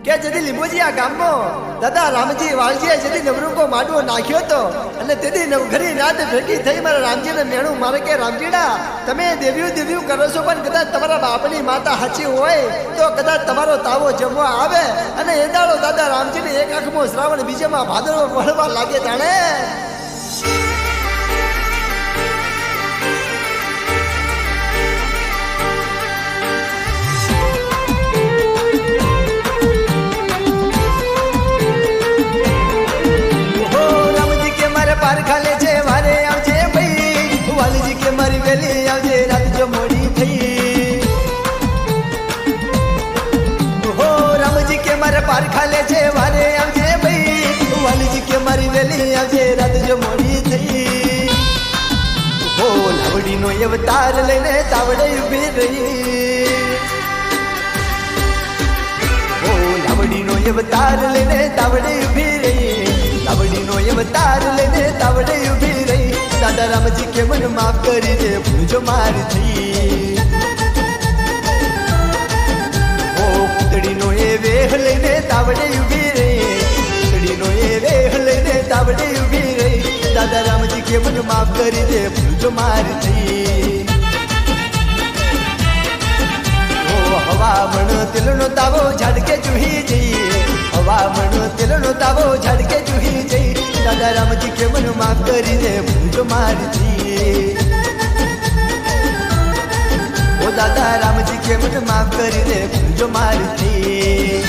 કે જેથી લીંબોજીયા ગામમાં દાદા રામજી વાળજીએ જેથી નવરંગો માટવો નાખ્યો હતો અને તેથી નવઘરી રાત ભેગી થઈ મારા રામજીને મેણું મારે કે રામજીડા તમે દેવ્યું દેવ્યું કરો છો પણ કદાચ તમારા બાપની માતા સાચી હોય તો કદાચ તમારો તાવો જમવા આવે અને એ દાડો દાદા રામજીને એક આંખમાં શ્રાવણ બીજામાં ભાદરવો વળવા લાગે તાણે પારખાલે છે વારે આવજે ભાઈ વાલજી કે મારી વેલી આવજે રાત જો મોડી થઈ હો રામજી કે મારે પારખાલે છે વારે આવજે ભાઈ વાલજી કે મારી વેલી આવજે રાત જો મોડી થઈ હો લાવડીનો અવતાર લઈને તાવડે ઊભી રહી હો લાવડીનો અવતાર લઈને તાવડે ઊભી રહી લાવડીનો અવતાર લઈને તાવડે ઊભી રહી દાદા રામજી કે મન માફ કરી દે ભૂલ જો મારી થઈ ઓ પૂતળીનો એ વેહ લઈને તાવડે ઊભી રહી પૂતળીનો એ વેહ લઈને તાવડે ઊભી રહી દાદા રામજી કે મન માફ કરી દે ભૂલ જો મારી થઈ ઓ હવા મણ તેલનો તાવો ઝાડકે ચૂહી જઈએ હવા મણ તેલનો તાવો ઝાડકે ચૂહી જઈ દાદા રામજી કે મન માફ કરી દે ભૂલ જો મારી થઈ ઓ દાદા રામજી કે મન માફ કરી દે ભૂલ જો મારી થઈ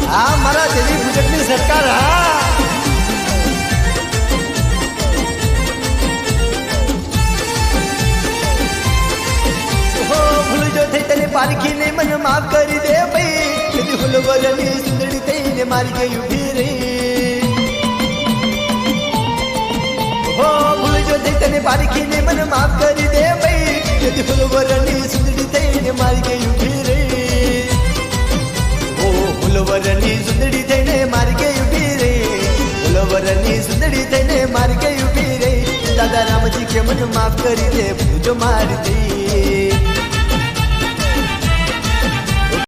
હા મારા દેવી ગુજરાતની સરકાર હા ભૂલ જો થઈ તને પારખીને મને માફ કરી દે ભાઈ કદી ફૂલવરની સુંદરી થઈને મારી ગઈ ઊભી રહી હો ભૂલ જો થઈ તને પારખીને મને માફ કરી દે ભાઈ કદી ફૂલવરની સુંદરી થઈને મારી ગઈ ઊભી રહી હો ફૂલવરની સુંદરી થઈને મારી ગઈ ઊભી રહી ફૂલવરની સુંદરી થઈને મારી ગઈ ઊભી રહી દાદા રામજી કે મને માફ કરી દે ભૂલ જો મારી થઈ